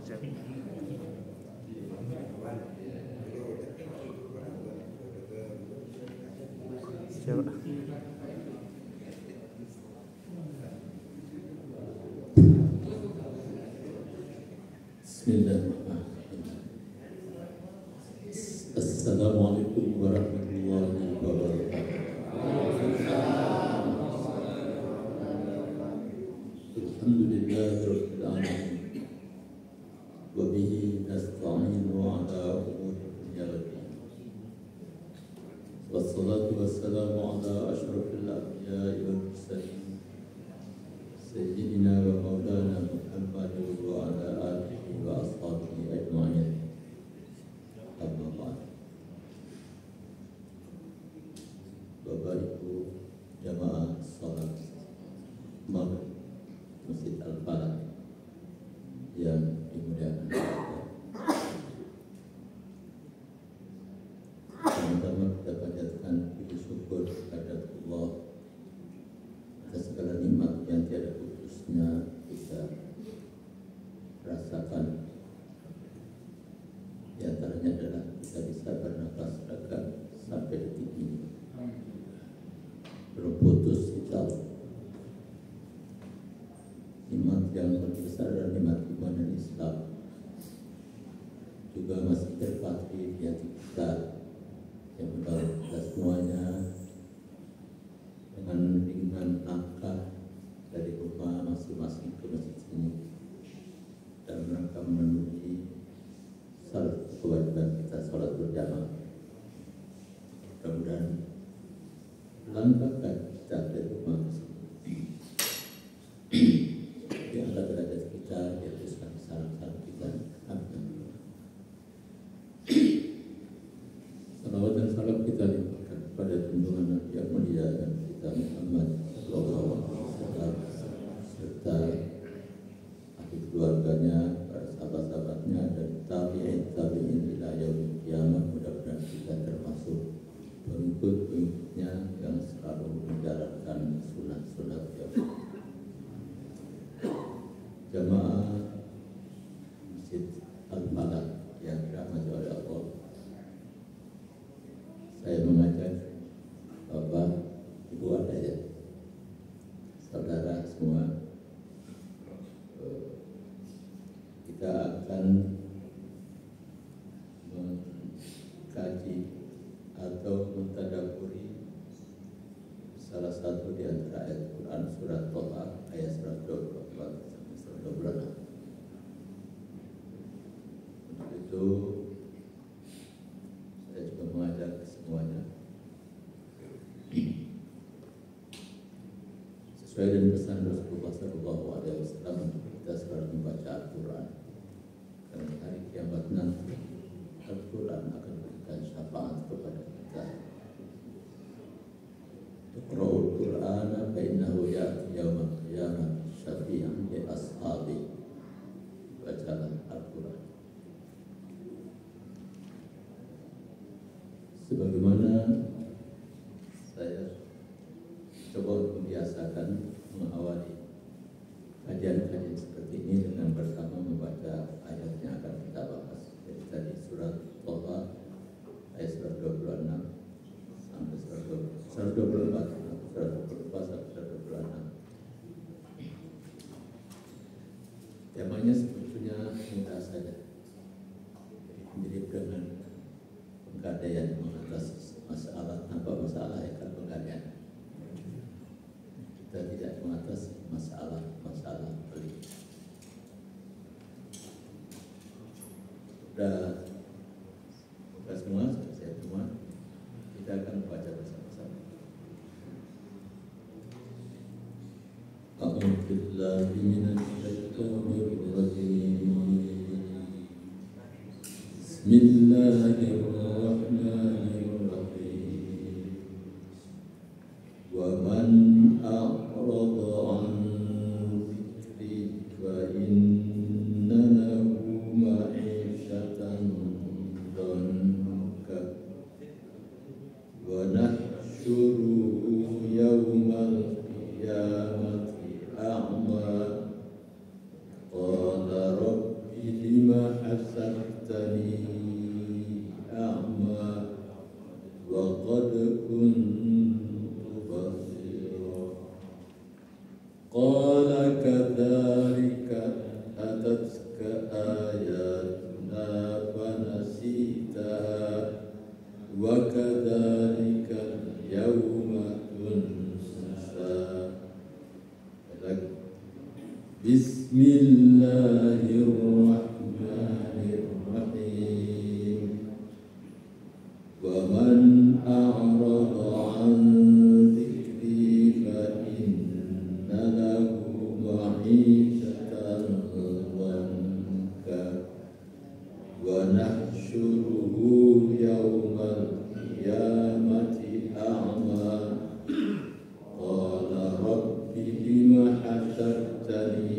Coba. Bismillahirrahmanirrahim. Assalamualaikum warahmatullahi wabarakatuh. Alhamdulillahirabbil alamin. Wa bihi nasta'inu ala umuri dunya waddin. Wassalatu wassalamu ala asyrafil anbiya'i wal mursalin. Sayyidina wa maulana Muhammad wa ala alihi wa ashabihi ajma'in. Amma ba'd. Bapak Ibu jamaah salat maghrib Masjid Al-Falah yang dimuliakan Allah. Pertama kita panjatkan puji syukur kepada Allah atas segala nikmat yang tiada putusnya kita rasakan. Di antaranya adalah kita bisa bernafas lega sampai detik ini. Belum putus insya Allah. Nikmat yang terbesar adalah nikmat iman dan Islam. Juga masih terpatri di hati kita yang membawa kita semuanya dengan ringan langkah dari rumah masing-masing ke masjid ini dalam rangka memenuhi salat kewajiban kita, salat berjamaah. Mudah-mudahan langkah kita dari rumah ke sini diangkat derajat kita, dihapuskan salam-salam kita. Amin. Salawat dan salam kita limpahkan kepada junjungan Nabi yang mulia dan kita Muhammad sallallahu alaihi wasallam serta ahli keluarganya, para sahabat-sahabatnya dan tabi'in ila yaumil qiyamah. Mudah-mudahan kita termasuk pengikut-pengikutnya yang selalu menjalankan sunat-sunat jamaah Masjid Al-Falah yang dirahmati oleh Allah. Saya mengajak Bapak, Ibu ada ya, saudara semua, kita akan mengkaji atau mentadaburi salah satu di antara ayat Quran surat Thaha ayat 124 sampai 126. Untuk itu saya juga mengajak semuanya sesuai dengan pesan Rasulullah SAW untuk kita selalu membaca Al-Quran, karena hari kiamat nanti Al-Quran akan memberikan syafaat kepada kita. Iqra'ul Qur'ana fa innahu ya'ti yaumal qiyamah syafi'an li ashabi. Bacalah Al-Quran. Sebagaimana saya coba membiasakan mengawali kajian-kajian seperti ini dengan bersama membaca ayat yang akan kita bahas. Jadi tadi surat Thaha ayat 126 sampai 124 sampai 126. Temanya sebetulnya mudah saja, mirip dengan penggadaian, mengatasi masalah tanpa masalah akan penggadaian. Kita tidak mengatasi masalah pelik. Sudah semua, saya semua, kita akan membaca bersama-sama. A'udzu billahi minasy syaithanir rajim. Bismillahirrahmanirrahim. Wa man a'rada 'an dzikri fa inna lahu ma'isyatan dhanka wa nahsyuruhu yawmal qiyamati a'ma. Bismillahirrahmanirrahim. Wa man a'rada an dzikri fa inna lahu ma'ishatan dhanka wa nahsyuruhu yawmal qiyamati a'ma. Qala rabbi lima hashartani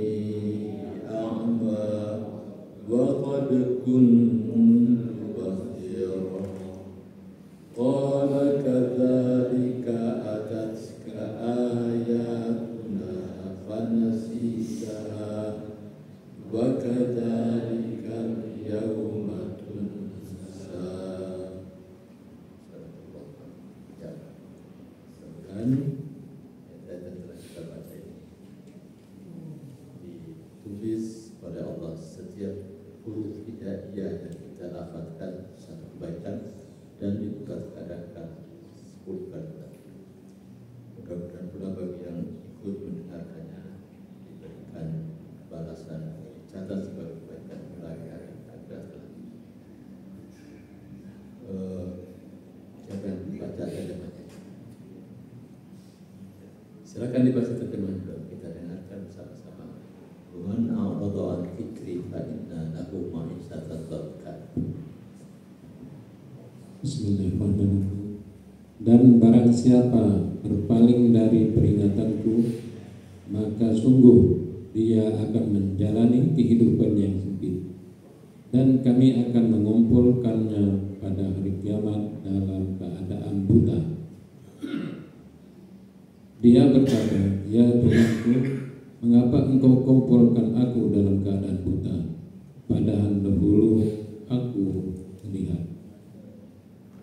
a'ma wa qad kuntu basira. Qala kadzalika atatka ayatuna fanasitaha wa kadzalika al-yawma tunsa. Ya. Dan telah kita baca ini ditulis oleh Allah setiap huruf hidaiyah yang kita lafazkan satu kebaikan dan dibuka-bukakan 10 kali. Mudah-mudahan pula bagi yang ikut mendengarkannya diberikan balasan catat sebagai kebaikan mulai hari akhirat kelak. Siapa yang membaca terjemahnya? Silakan dibaca terjemahnya, kita dengarkan bersama-sama. Man a'rada an dzikri fa inna lahu ma'ishatan dhanka. Bismillahirrahmanirrahim. Dan barang siapa berpaling dari peringatanku, maka sungguh dia akan menjalani kehidupan yang sempit, dan kami akan mengumpulkannya pada hari kiamat dalam keadaan buta. Dia berkata, ya Tuhanku, mengapa engkau kumpulkan aku dalam keadaan buta, padahal dahulu aku melihat.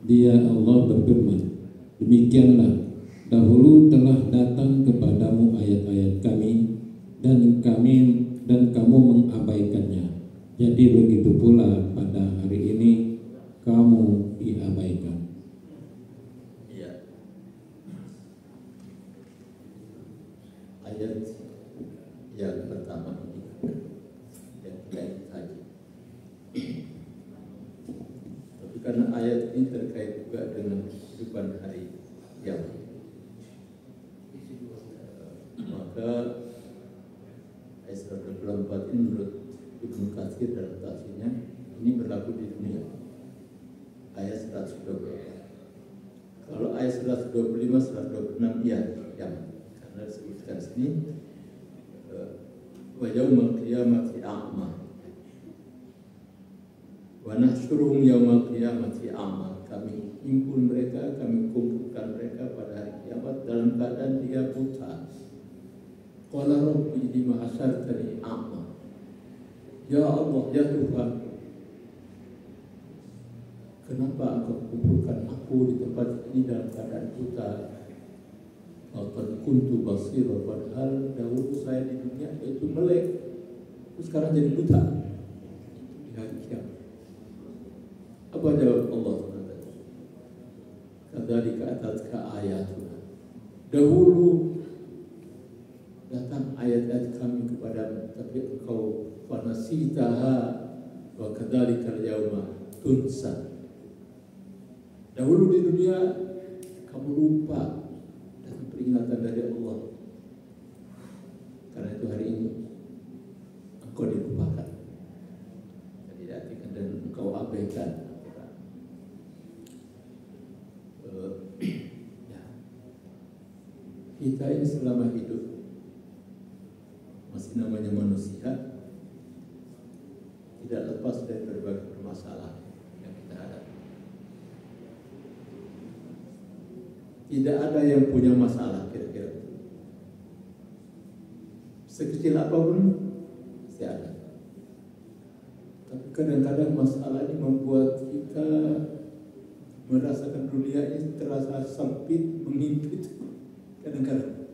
Dia Allah berfirman, demikianlah dahulu telah datang kepadamu ayat-ayat kami dan kamu mengabaikannya. Jadi begitu pula pada hari ini kamu diabaikan. Iya. Ayat yang pertama ini yang kita tadi. Tapi karena ayat ini terkait juga dengan kehidupan hari kiamat, maka ayat 124 ini menurut Ibnu Katsir dalam tafsirnya ini berlaku di dunia. Ayat 124. Kalau ayat 125, 126 ya, karena disebutkan sini wa yaumal qiyamati a'ma wa nahsyuruhum yaumal qiyamati a'ma. Kami himpun mereka, kami kumpulkan mereka pada hari kiamat dalam keadaan dia buta. Qala rabbi lima hashartani a'ma. Ya Allah, ya Tuhan, kenapa engkau kumpulkan aku di tempat ini dalam keadaan buta? Qad kuntu basira, padahal dahulu saya di dunia itu melek, terus sekarang jadi buta di hari kiamat. Apa jawab Allah? Kadzalika atatka ayatuna. Dahulu datang ayat-ayat kami kepadamu, tapi engkau fanasitaha wa kadzalika al-yauma tunsa. Dahulu di dunia kamu lupa dengan peringatan dari Allah. Karena itu hari ini engkau dilupakan, dan engkau abaikan. Kita ini selama hidup masih namanya manusia, tidak lepas dari berbagai permasalahan yang kita hadapi. Tidak ada yang punya masalah kira-kira. Sekecil apapun pasti ada. Tapi kadang-kadang masalah ini membuat kita merasakan dunia ini terasa sempit, mengimpit. Kadang-kadang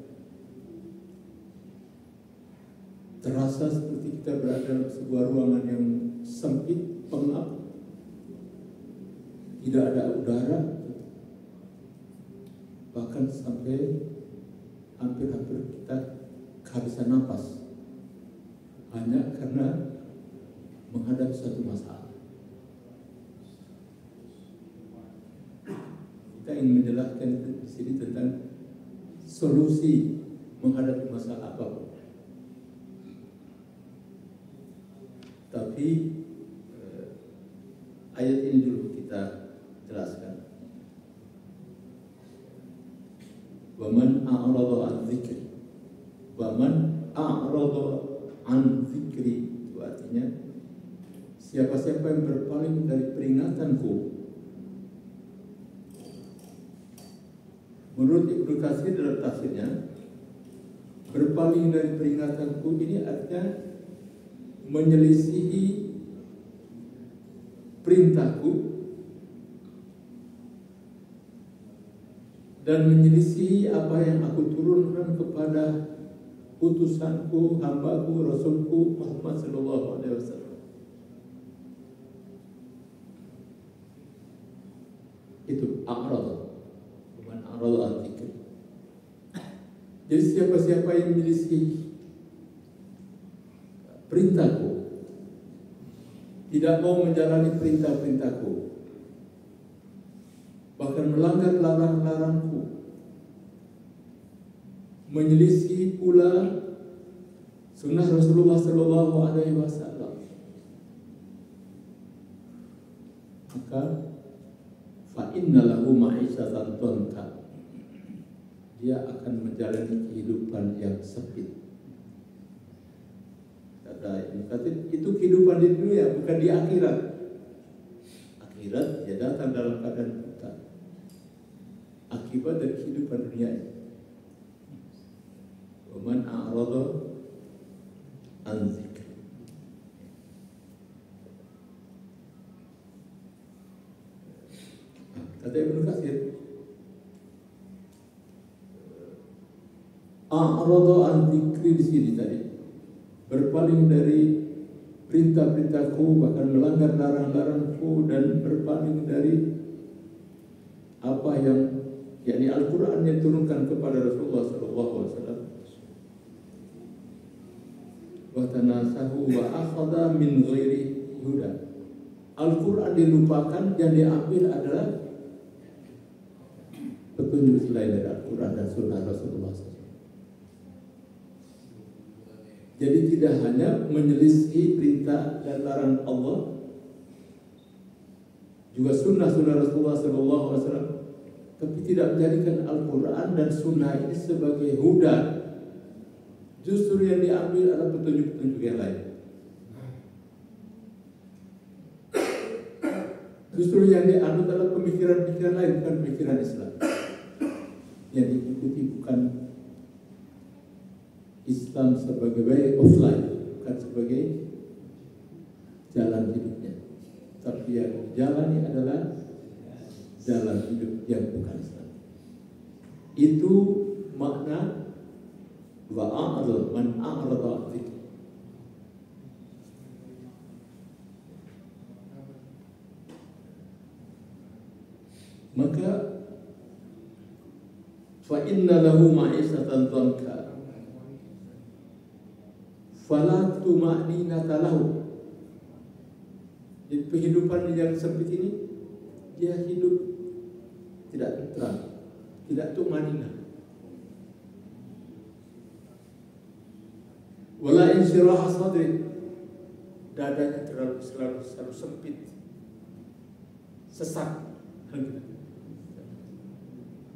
terasa seperti kita berada dalam sebuah ruangan yang sempit, pengap, tidak ada udara, bahkan sampai hampir-hampir kita kehabisan napas. hanya karena menghadapi suatu masalah. Kita ingin menjelaskan di sini tentang solusi menghadapi masalah apapun. Tapi ayat ini dulu kita jelaskan. Waman a'rada an dzikri. Waman a'rada an dzikri, itu artinya siapa-siapa yang berpaling dari peringatanku. Menurut Ibnu Katsir dalam tafsirnya, berpaling dari peringatanku ini artinya menyelisihi perintahku dan menyelisihi apa yang aku turunkan kepada utusanku, hambaku, rasulku Muhammad sallallahu alaihi wasallam. Itu a'rad. Man a'rad an dzikri. Jadi siapa-siapa yang menyelisihi perintahku, tidak mau menjalani perintah-perintahku, bahkan melanggar larang-larangku, menyelisih pula sunnah Rasulullah sallallahu alaihi wasallam, maka fa inna lahu ma'isyatan dhanka, dia akan menjalani kehidupan yang sempit. Kata Ibnu Katsir, itu kehidupan di dunia, bukan di akhirat. Akhirat dia datang dalam keadaan buta, akibat dari kehidupan dunia ini. Waman a'rada an dzikri. Kata Ibnu Katsir, a'rada an dzikri di sini tadi, berpaling dari perintah-perintahku, bahkan melanggar larang-larangku, dan berpaling dari apa yang yakni Al-Quran yang turunkan kepada Rasulullah SAW. Wa tanasahu wa akhadha min ghairi huda. Al-Quran dilupakan, yang diambil adalah petunjuk selain dari Al-Quran dan Sunnah Rasulullah SAW. Jadi tidak hanya menyelisih perintah dan larangan Allah, juga sunnah-sunnah Rasulullah SAW, tapi tidak menjadikan Al-Quran dan Sunnah ini sebagai huda. Justru yang diambil adalah petunjuk-petunjuk yang lain. Justru yang dianut adalah pemikiran-pemikiran lain, bukan pemikiran Islam. Yang diikuti bukan Islam sebagai way of life, bukan sebagai jalan hidupnya, tapi yang jalani adalah jalan hidup yang bukan Islam. Itu makna wa'a'adul man a'rada dzikri. Maka fa inna lahu ma'isyatan dhanka fala tuma'ninata lahu. Di kehidupan yang sempit ini, dia hidup tidak tentram, tidak tumanina. Wala insyirah sadri, dadanya selalu sempit, sesak.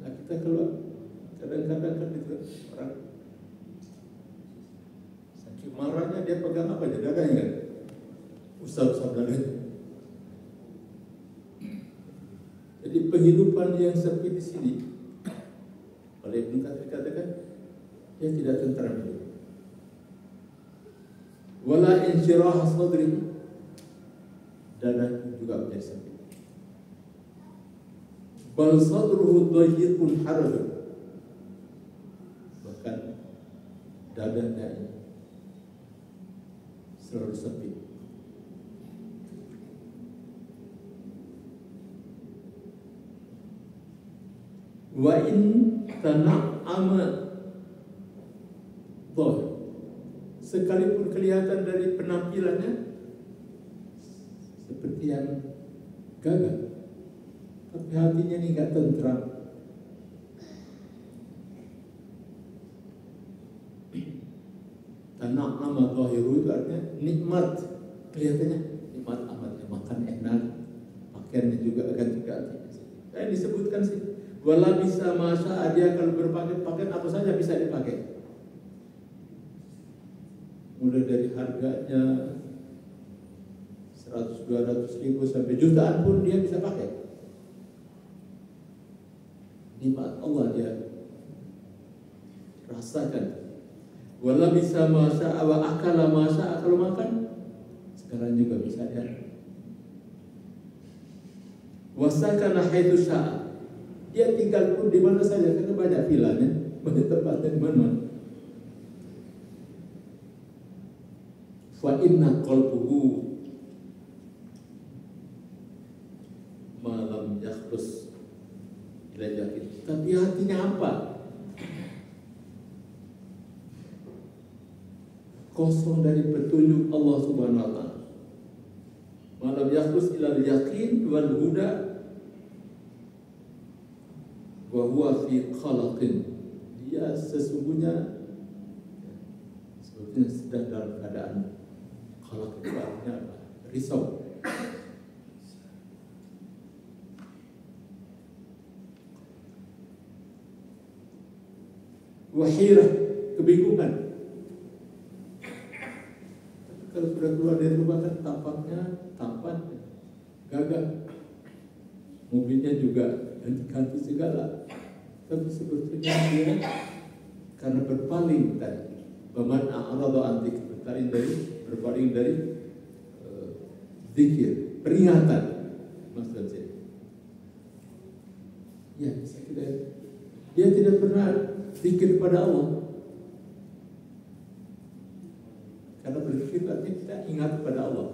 Nah, kita keluar kadang-kadang kan itu orang saking marahnya dia pegang apa aja dadanya kan, usap-usap dadanya. Jadi kehidupan yang sempit di sini, oleh Ibnu Katsir katakan, dia tidak tentram hidup. Wala insyirah sadri, dada juga menjadi sempit. Bal sadruhu dhayiqun haraj, bahkan dadanya ini selalu sempit. Wa in tana'ama dhahir, sekalipun kelihatan dari penampilannya seperti yang gagah, tapi hatinya ini nggak tentram. Tana'ama zahiru itu artinya nikmat, kelihatannya nikmat amat, makan enak, pakaiannya juga ganti-ganti. Saya disebutkan sih, wala bisa masa dia kalau berpakaian apa saja bisa dipakai. Mulai dari harganya 100-200 ribu sampai jutaan pun dia bisa pakai. Nikmat Allah dia rasakan. Wala bisa masa wa akala masa, kalau makan sekarang juga bisa dia. Wasakana haitsu syaa, dia tinggal pun di mana saja karena banyak vilanya, banyak tempatnya di mana-mana. Fa inna qalbuhu malam yakhlus ila yakin. Tapi hatinya apa? Kosong dari petunjuk Allah Subhanahu wa taala. Malam yakhlus ila yakin wal huda wa huwa fi khalaqin. Dia sesungguhnya sedang dalam keadaan khalaq, artinya risau. Wahirah, kebingungan. Tapi kalau sudah keluar dari rumah kan tampaknya tampan, gagah, mobilnya juga ganti-ganti segala. Tapi sebetulnya dia karena berpaling tadi, baman a'rada antik, berpaling dari zikir, peringatan, maksud saya. Ya, saya kira dia tidak pernah zikir kepada Allah. Karena berzikir artinya kita ingat kepada Allah.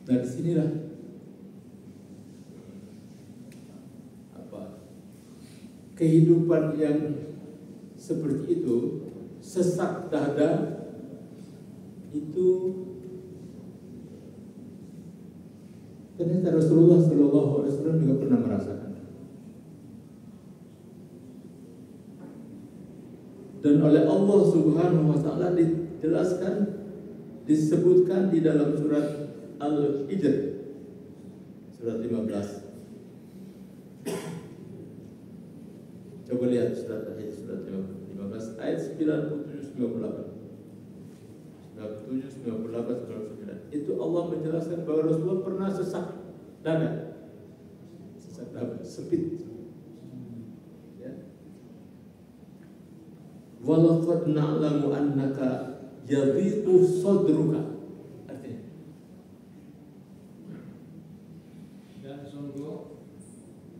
Dan disinilah kehidupan yang seperti itu, sesak dada itu ternyata Rasulullah SAW juga pernah merasakan. Dan oleh Allah Subhanahu wa taala dijelaskan, disebutkan di dalam surat Al-Hijr surat 15. Coba lihat surat Al-Hijr surat 15 ayat 97 98. 97 98 99. Itu Allah menjelaskan bahwa Rasulullah pernah sesak dada. Sesak dada, sepit. Walaqad na'lamu annaka yadhiqu sadruka. Artinya, dan sungguh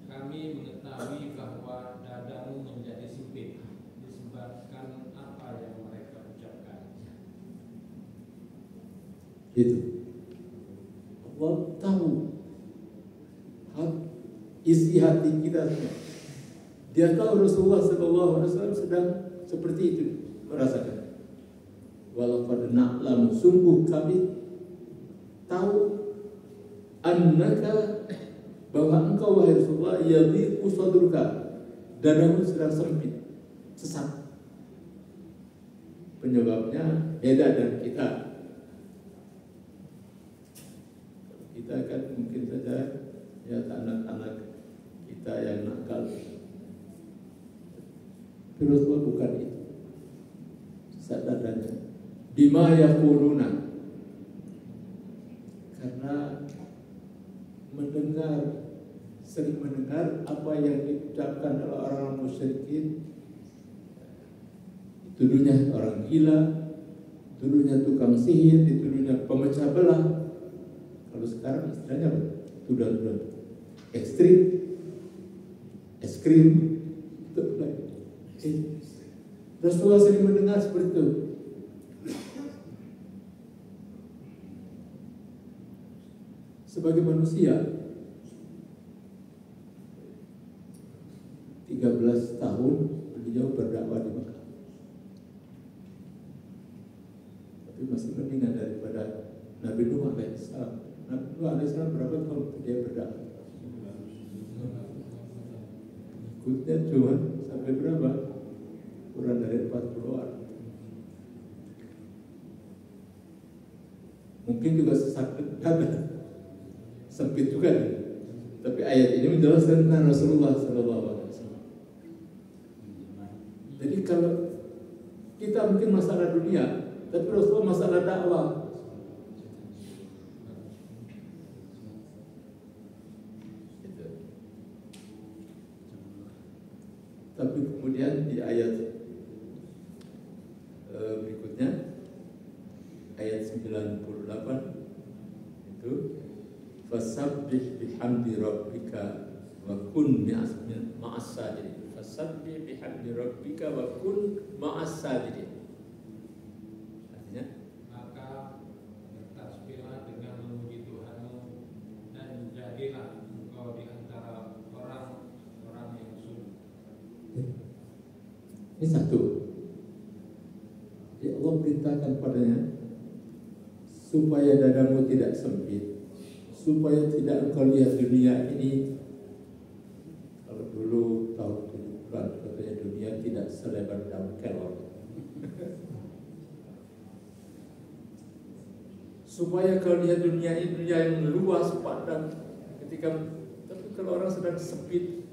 kami mengetahui bahwa dadamu menjadi sempit disebabkan apa yang mereka ucapkan. Itu Allah tahu isi hati kita. Dia tahu Rasulullah SAW sedang seperti itu merasakan. Walaqad na'lamu, sungguh kami tahu, annaka, bahwa engkau wahai Rasulullah, yadhiqu sadruka, dadamu sedang sempit, sesak. Penyebabnya beda dengan kita. Kita kan mungkin saja ya anak-anak kita yang nakal. Rasulullah bukan itu. Sadadanya bima yaquluna, karena sering mendengar apa yang diucapkan oleh orang musyrikin. Dituduhnya orang gila, dituduhnya tukang sihir, dituduhnya pemecah belah. Kalau sekarang istilahnya apa? Tuduhan ekstrim. Rasulullah sering mendengar seperti itu. Sebagai manusia, 13 tahun beliau berdakwah di Mekah. Tapi masih mendingan daripada Nabi Nuh alaihissalam. Nabi Nuh alaihissalam berapa tahun dia berdakwah? Ikutnya cuma sampai berapa? Kurang dari 40 orang. Mungkin juga sesakit sempit juga. Tapi ayat ini menjelaskan tentang Rasulullah SAW. Jadi kalau kita mungkin masalah dunia, tapi Rasulullah masalah dakwah. Tapi kemudian di ayat berikutnya, ayat 98 itu, fasabbih bihamdi rabbika wa kun ma'as sajidin. Fasabbih bihamdi rabbika wa kun ma'as sajidin. Artinya, maka bertasbihlah dengan memuji Tuhanmu dan jadilah engkau di antara orang-orang yang sujud. ini satu. Ya Allah perintahkan padanya supaya dadamu tidak sempit, supaya tidak engkau lihat dunia ini. Kalau dulu tahun 70-an katanya dunia tidak selebar daun kelor. Supaya kau lihat dunia ini dunia yang luas padang. Tapi kalau orang sedang sempit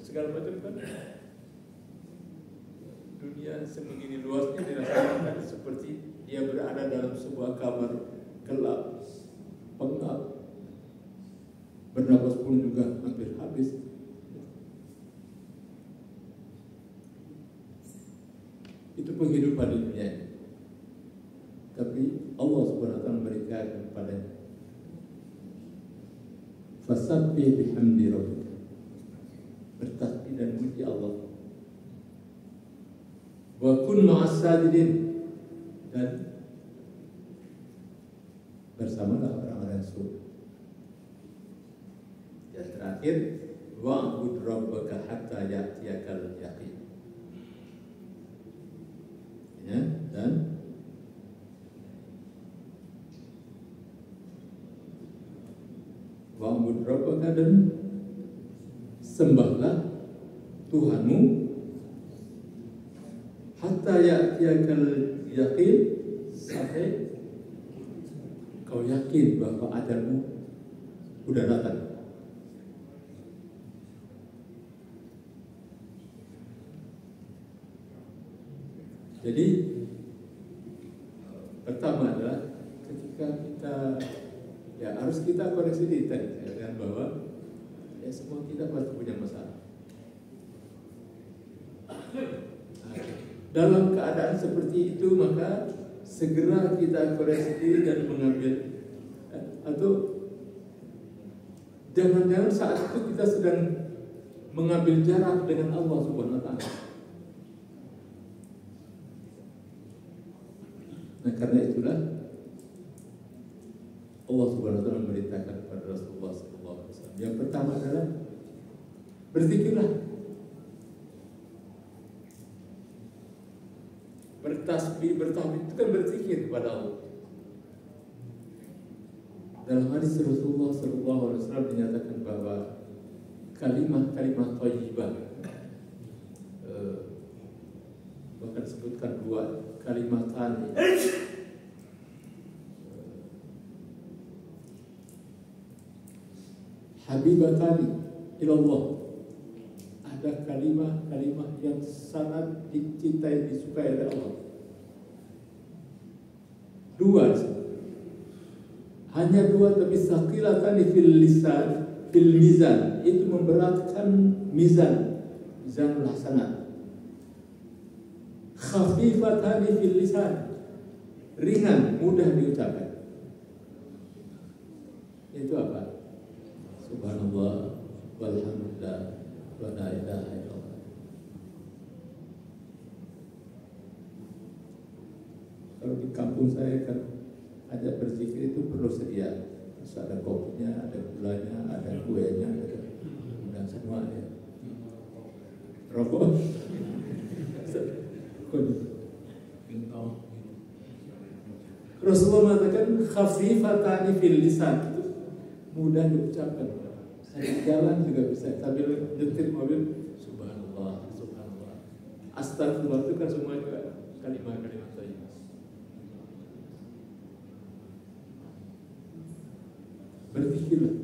segala macam kan, dunia sebegini luasnya dirasakan seperti dia berada dalam sebuah kamar gelap, pengap, bernapas pun juga hampir habis. Itu penghidupan di dunia ini. Tapi Allah SWT memberikan kepadanya, fasabbih bihamdi rabbika, bertasbih dan muji Allah, wa kun ma'as sajidin, dan bersamalah orang-orang yang sujud. Dan terakhir, wa'bud rabbaka hatta ya'tiyakal yaqin. Ya, dan wa'bud rabbaka, dan sembahlah Tuhanmu hatta ya'tiyakal yaqin, sampai kau yakin bahwa ajalmu sudah datang. Jadi pertama adalah ketika kita harus kita koreksi diri tadi, kan, bahwa semua kita pasti punya masalah. Dalam keadaan seperti itu, maka segera kita koreksi diri dan mengambil, atau jangan-jangan saat itu kita sedang mengambil jarak dengan Allah Subhanahu wa Ta'ala. Nah, karena itulah Allah Subhanahu wa Ta'ala memerintahkan kepada Rasulullah SAW. Yang pertama adalah berzikirlah, bertasbih itu kan berzikir kepada Allah. Dalam hadis Rasulullah SAW dinyatakan bahwa kalimat-kalimat thayyibah, bahkan sebutkan dua kalimatan, habibatani ilallah, ada kalimat-kalimat yang sangat dicintai, disukai oleh Allah. Dua, hanya dua, tapi saqilatani fil lisan, fil mizan, itu memberatkan mizanul hasanat. Khafifatani fil lisan, ringan, mudah diucapkan. Itu apa? Subhanallah walhamdulillah wa la ilaha illallah. Kalau di kampung saya kan ada berzikir itu perlu sedia. Terus ada kopinya, ada gulanya, ada kuenya, dan semuanya. rokok. Rasulullah mengatakan khafifatani fil lisan, itu mudah diucapkan. Saya jalan juga bisa sambil nyetir mobil, subhanallah, subhanallah. Astagfirullah itu kan semua juga kalimat-kalimat thayyibah. Berzikirlah.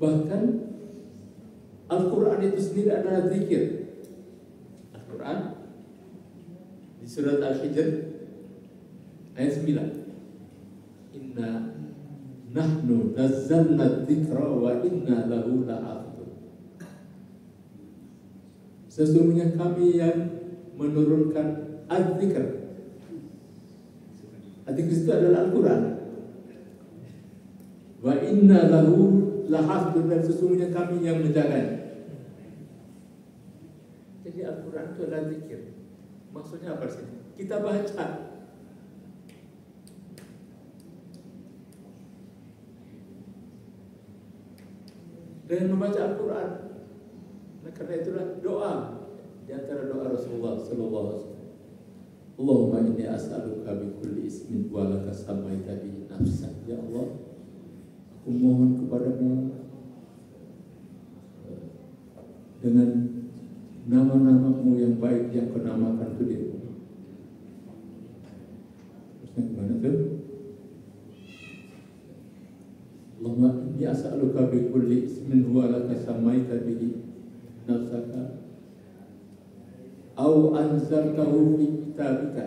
Bahkan Al-Quran itu sendiri adalah zikir. Al-Quran di surat Al-Hijr ayat 9. Inna nahnu nazzalna dzikra wa inna lahu lahafidun. Sesungguhnya kami yang menurunkan al-dzikr. Al-dzikr itu adalah Al-Quran. Wa inna lahu lahafidun, dan sesungguhnya kami yang menjaganya. Jadi Al-Quran itu adalah zikir. Maksudnya apa sih? Kita baca. Dengan membaca Al-Quran. Nah, karena itulah doa. Di antara doa Rasulullah sallallahu alaihi wasallam. Allahumma inni as'aluka bi kulli ismin wa laka samaita bi nafsak. Ya Allah, aku mohon kepadamu dengan nama-namamu yang baik yang kau namakan itu dirimu. Terusnya gimana tuh? Allahumma inni as'aluka bi kulli ismin huwa laka samaita bihi nafsaka au anzaltahu fi kitabika.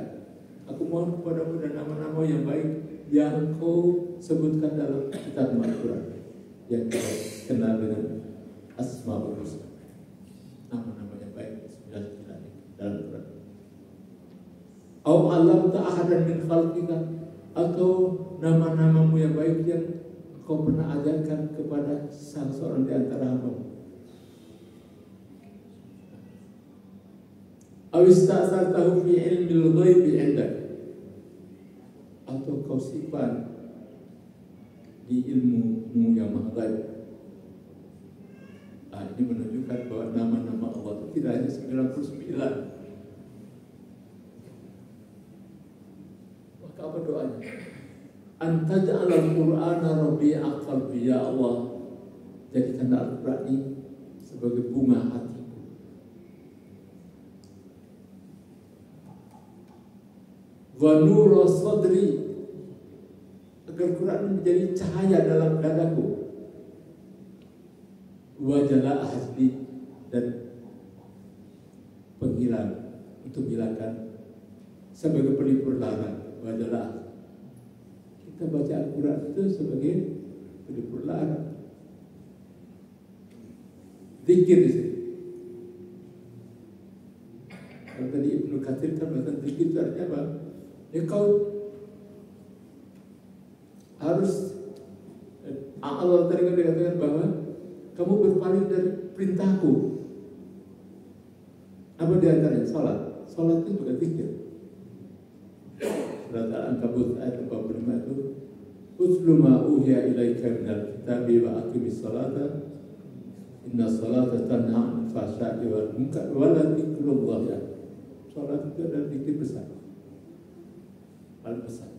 Aku mohon kepadamu dan nama-nama yang baik yang kau sebutkan dalam kitab Al-Quran yang kita kenal dengan Asmaul Husna, nama-nama yang baik 99 dalam Al-Quran. Au alamta ahadan min khalqika, atau nama-namamu yang baik yang kau pernah ajarkan kepada salah seorang di antara hamba-Mu. Aw ista'sartahu fi ilmil ghaibi 'indak, atau kau simpan di ilmu-Mu yang maha gaib. Ini menunjukkan bahwa nama-nama Allah itu tidak hanya 99. Maka apa doanya? Antaj'alal Qur'ana rabi'a qalbi, ya Allah, jadikanlah Al-Quran ini sebagai bunga hatiku. Wa nura sadri, agar Quran menjadi cahaya dalam dadaku. Wa jalaa hasbi, dan penghilang, untuk hilangkan sebagai pelipur lara. Wa jalaa, kita baca Al-Quran itu sebagai pelipur lara. Zikir di sini. Kalau tadi Ibnu Katsir kan bahkan zikir itu artinya apa? Ya kau harus, Allah tadi kan dikatakan bahwa kamu berpaling dari perintahku. Apa di antaranya? Salat. Salat itu juga zikir. Surat Al-Ankabut ayat 45 itu, "Utlu ma uhiya ilaika minal kitabi wa aqimis salata inna salata tanha 'anil fahsya'i wal munkar wa la dzikrullahi akbar." Salat itu adalah zikir besar. Paling besar.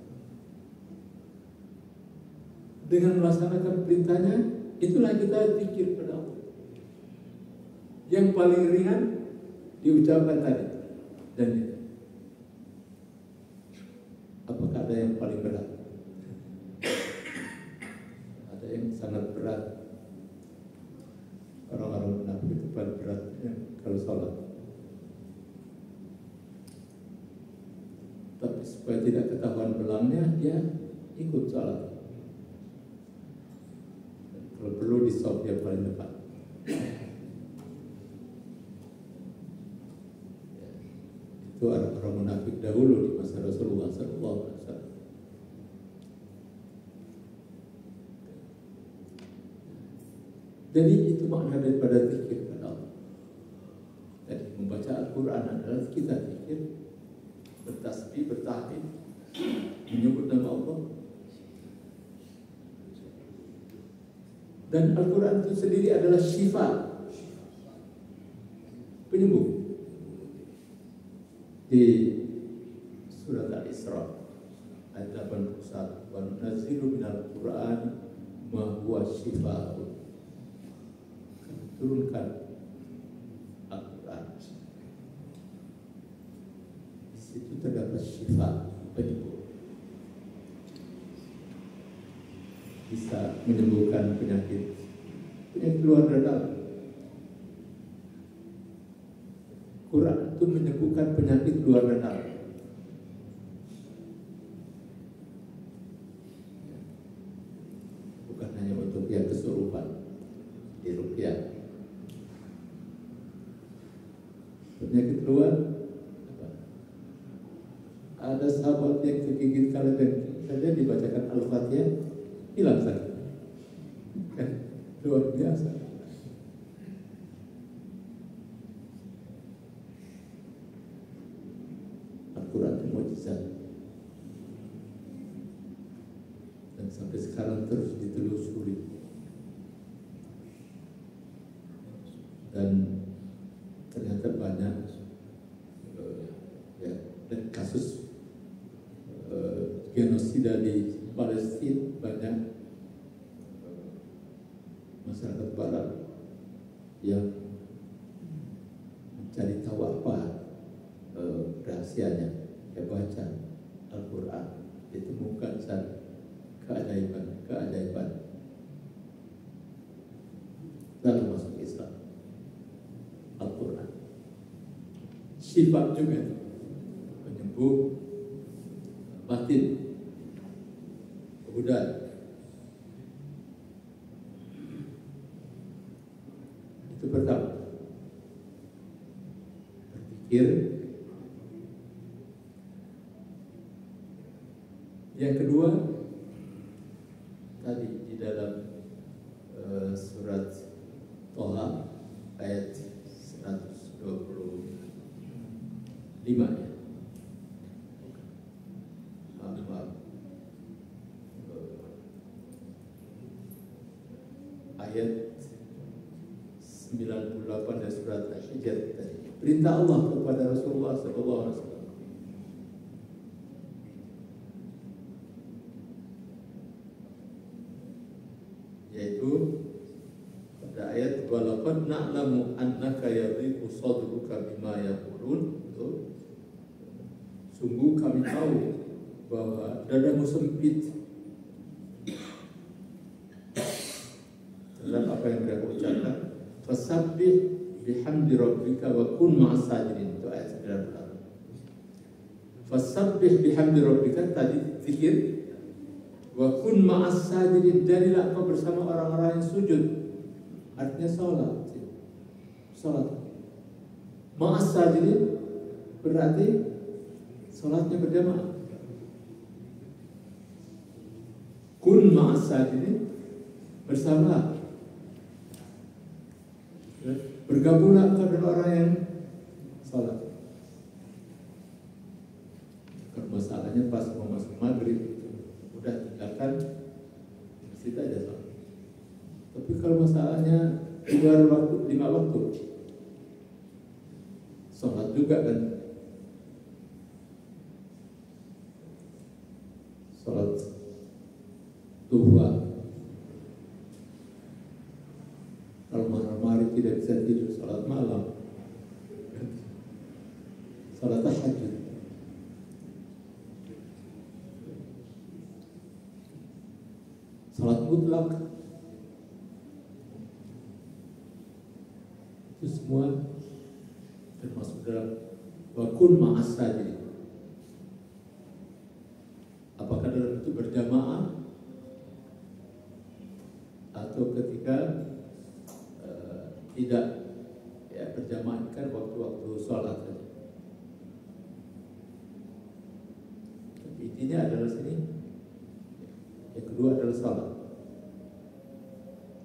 Dengan melaksanakan perintahnya, itulah kita zikir pada Allah. Yang paling ringan diucapkan tadi, dan itu. Apakah ada yang paling berat? Ada yang sangat berat. Orang-orang munafik itu paling berat kalau sholat. Tapi supaya tidak ketahuan belangnya, dia ikut sholat. Kalau perlu di stop dia paling depan. Itu orang-orang munafik dahulu di masa Rasulullah SAW. Jadi itu makna daripada zikir pada Allah. Jadi membaca Al-Quran adalah kita zikir, bertasbih, bertahlil, menyebut nama Allah. Dan Al-Quran itu sendiri adalah syifa, penyembuh. Di surat Al-Isra ayat 81, wa nunazzilu minal Qur'an ma huwa syifaa'un. Kami turunkan Al-Quran. Di situ terdapat syifa, penyembuh. Bisa menyembuhkan penyakit luar dan dalam. Quran itu menyembuhkan penyakit luar dan dalam. Bukan hanya untuk yang kesurupan di ruqyah. Penyakit luar apa? Ada sahabat yang kegigit kaleng saja dibacakan Al-Fatihah hilang sakit. Kan luar biasa. Al-Quran itu mukjizat. Dan sampai sekarang terus ditelusuri. Dan ternyata banyak dan kasus genosida di Palestina, banyak masyarakat Barat yang mencari tahu apa rahasianya. Dia baca Al-Quran, ditemukan keajaiban lalu masuk Islam. Al-Quran sifat juga, penyembuh batin, kemudahan. Itu pertama, berpikir. Yang kedua, tadi di dalam surat Toha ayat 125 ya. Ayat 98 dari surat Al-Hijr tadi. Perintah Allah kepada Rasulullah SAW, yaitu pada ayat walaqad na'lamu annaka yadhiqu sadruka bima yaqulun. Sungguh kami tahu bahwa dadamu sempit terhadap apa yang mereka ucapkan. Fasabbih bihamdi rabbika wa kun ma'as sajidin. Itu ayat 98. Fasabbih bihamdi rabbika tadi zikir, wa kun ma'as sajidin, jadilah engkau bersama orang-orang yang sujud. Artinya salat. Ma'as sajidin berarti salatnya berjamaah. Kun ma'as sajidin, bersama. Bergabunglah dengan orang yang salat. Kalau masalahnya pas mau masuk maghrib, udah tinggalkan masjid aja salat. Tapi kalau masalahnya 5 waktu, salat juga kan. Salat duha. Kalau malam hari tidak bisa tidur, salat malam, salat tahajud. Salat mutlak. Itu semua termasuk dalam wa kun ma'as sajidin. Apakah dalam itu berjamaah atau ketika tidak ya berjamaah, kan waktu-waktu sholat saja. Tapi intinya adalah sini. Yang kedua adalah sholat,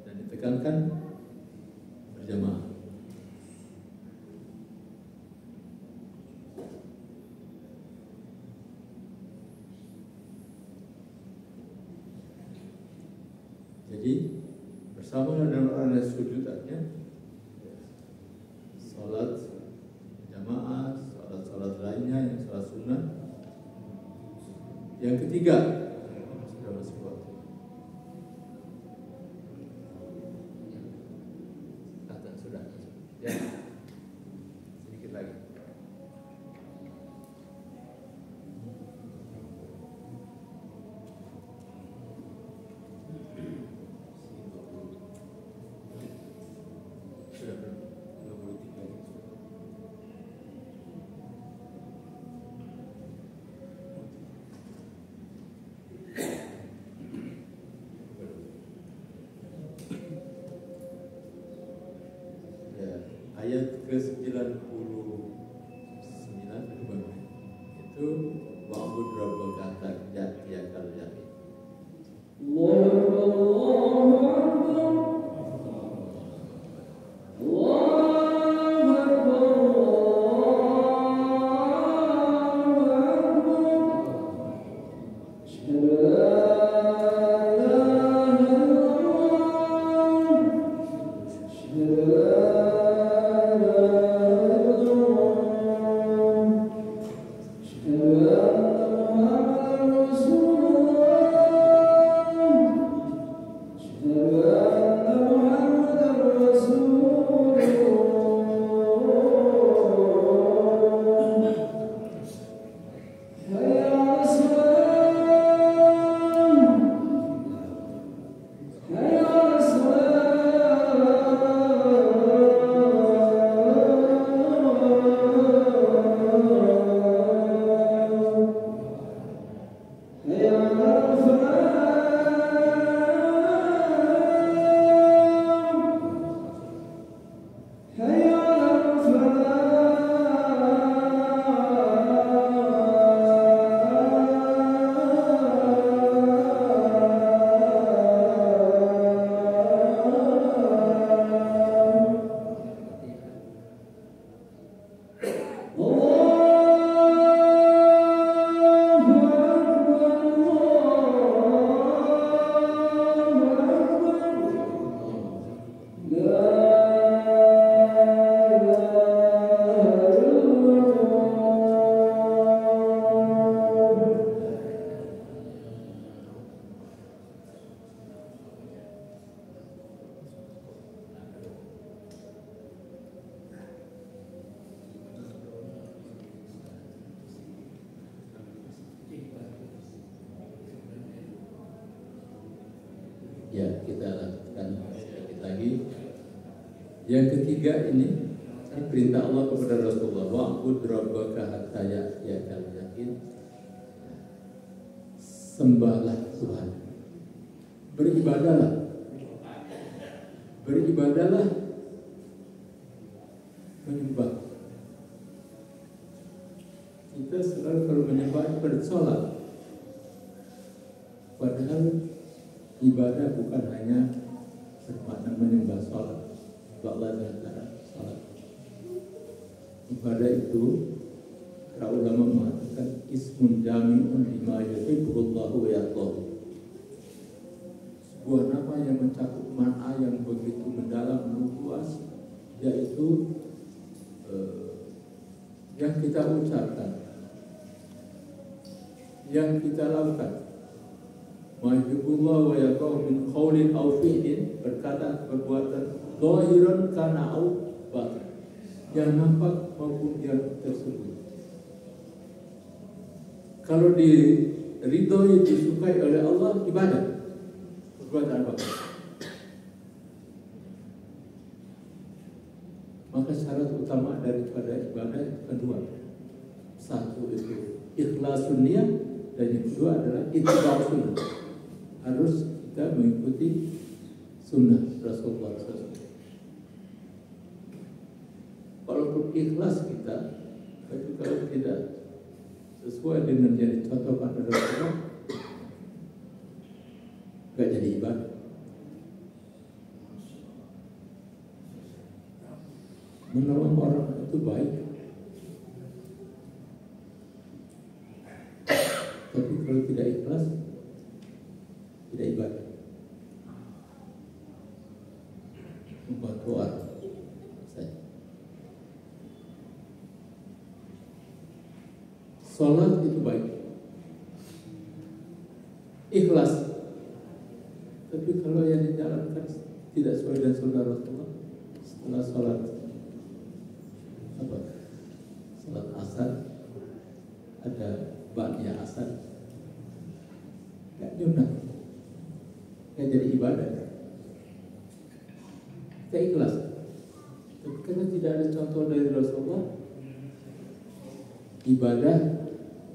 dan ditekankan berjamaah. Jadi bersama dengan orang yang sujudannya, sholat jamaah, sholat lainnya yang sholat sunnah. Yang ketiga, sudah masuk waktu. Sudah. Ya. Sedikit lagi. Sudah belum? 23. Ayat ke-99 itu wa'bud rabbaka hatta ya'tiyakal yaqin. Ya, kita lanjutkan sedikit lagi. Yang ketiga ini perintah Allah kepada Rasulullah, wa'bud rabbaka hatta ya'tiyakal yaqin. Sembahlah Tuhan. Beribadahlah. Beribadahlah, menyembah. Kita selalu kalau menyembah bersolat. Padahal ibadah bukan hanya bermakna menyembah sholat. Allah mengatakan sholat. Ibadah itu, para ulama mengatakan ismun jami'un lima yuhibbullahu wa yardahu. Sebuah nama yang mencakup makna yang begitu mendalam, luas, yaitu yang kita ucapkan, yang kita lakukan. Mahibullah wa yaqaw min qawlin aw fi'lin, berkata, perbuatan, zahiran kana aw batin, yang nampak maupun yang tersembunyi. Kalau diridhoi, disukai oleh Allah, ibadah, perbuatan apa? Maka syarat utama daripada ibadah kedua, satu itu ikhlasun niyah, dan yang kedua adalah ittiba' sunnah. Harus kita mengikuti sunnah Rasulullah SAW. Walaupun ikhlas kita, tapi kalau tidak sesuai dengan yang dicontohkan oleh Rasulullah, gak jadi ibadah. Menolong orang itu baik, tapi kalau tidak ikhlas, tidak ibadah. orang. Sholat itu baik, ikhlas. Tapi kalau yang dijalankan tidak sesuai dengan sunnah Rasulullah, setelah sholat sholat asar ada ba'diyah asar, nggak nyunah, nggak jadi ibadah. Kita ikhlas. Tapi karena tidak ada contoh dari Rasulullah, ibadah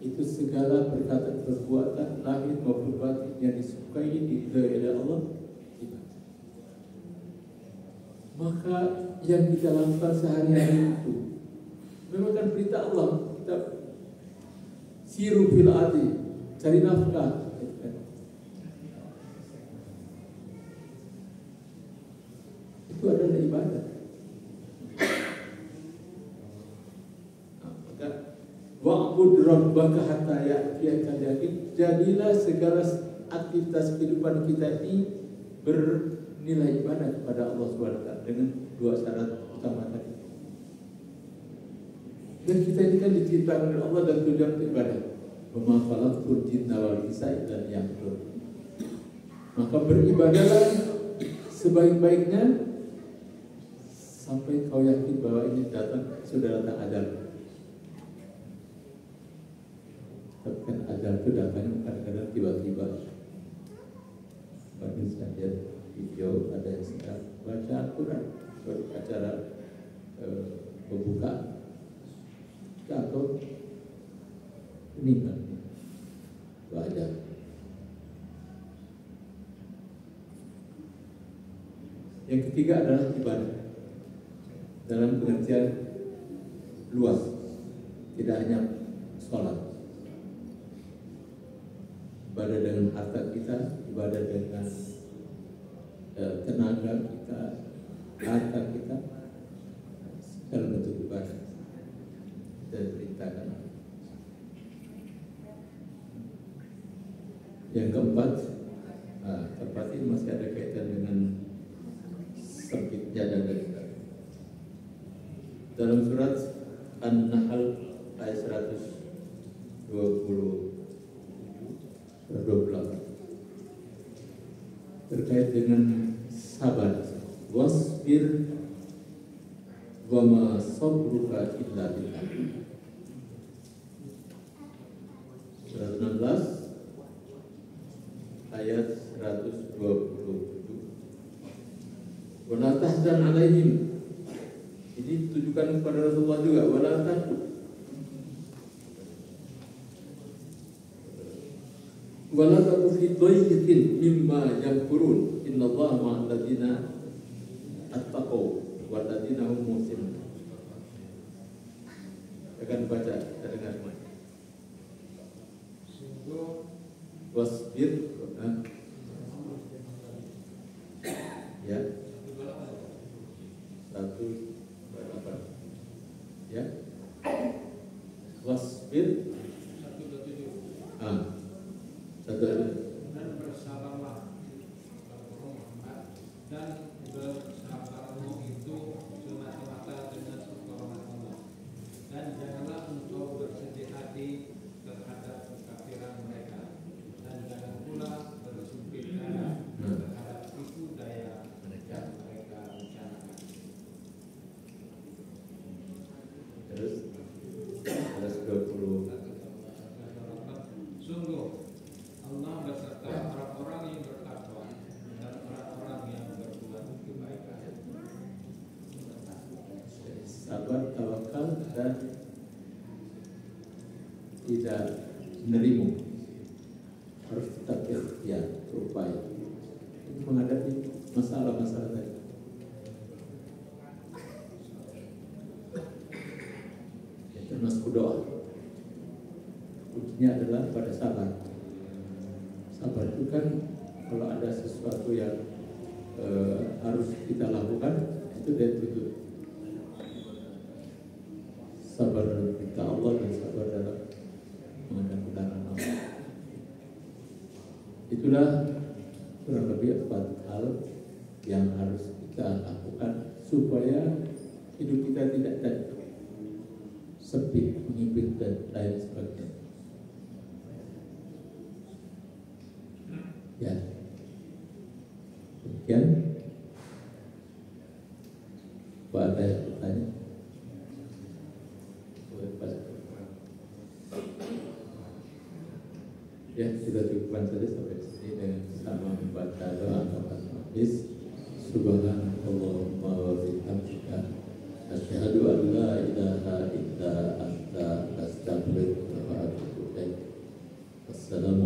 itu segala perkataan perbuatan lahir maupun batin yang disukai diridhai oleh Allah. Maka yang kita lakukan sehari-hari itu memang kan perintah Allah. Kita siru fil ardi, cari nafkah. Itu adalah ibadah. Wa'bud rabbaka hatta ya'tiyakal yaqin. Jadilah segala aktivitas kehidupan kita ini bernilai ibadah kepada Allah SWT dengan dua syarat utama tadi. Dan kita ini kan diciptakan oleh Allah dan tujuan untuk ibadah. Wa ma khalaqtul jinna wal insa illa liya'budun. Maka beribadahlah sebaik-baiknya sampai kau yakin bahwa ini sudah datang ajal. Tapi kan ajal itu datangnya kadang-kadang tiba-tiba. Bahkan saya lihat video ada yang sedang baca Al-Quran, acara pembukaan, jatuh meninggal. Itu ajal. Yang ketiga adalah ibadah dalam pengertian luas, tidak hanya sholat. Ibadah dengan harta kita, ibadah dengan tenaga kita, harta kita, segala bentuk ibadah kita perintahkan. Yang keempat, tempat ini masih ada kaitan dengan sempitnya dada kita. Dalam surat An-Nahl ayat 128 terkait dengan sabar, wasbir wa ma sabruka illa billah. Surat 16 ayat 127. Wa la tahzan alaihim. Ini ditujukan kepada Rasulullah juga. Wa la tahzan wala taku fi dhayyin mimma yamkurun innallaha ma'al ladzina attaqaw wal ladzina hum muhsinun. Akan baca, kita dengar semua. Wasbir, ya, 128, ya, wasbir, dan bersabarlah dan bersabarmu itu semata-mata dengan pertolongan Allah, dan janganlah engkau bersedih hati terhadap kekafiran mereka, dan jangan pula bersempit dada terhadap tipu daya yang mereka rencanakan. Terus 20. Sungguh Allah beserta orang-orang yang bertakwa dan orang-orang yang berbuat kebaikan. Sabar, tawakal, dan tidak menerima. Harus tetap ikhtiar, berupaya menghadapi masalah-masalah tadi. Termasuk doa. Kuncinya adalah pada sabar. Sabar itu kan kalau ada sesuatu yang harus kita lakukan, itu dia tutup. Sabar dalam perintah Allah dan sabar dalam menghadapi larangan Allah. Itulah kurang lebih 4 hal yang harus kita lakukan supaya hidup kita tidak sempit, menyempit dan lain sebagainya. Ya, demikian. Apa ada yang bertanya? Ya, kita cukupkan saja sampai sini dengan sama membaca doa kafaratul majlis. Subhanallahumma wa bihamdika asyhadu an la ilaha illa anta astaghfiruka wa atubu ilaik. Assalamualaikum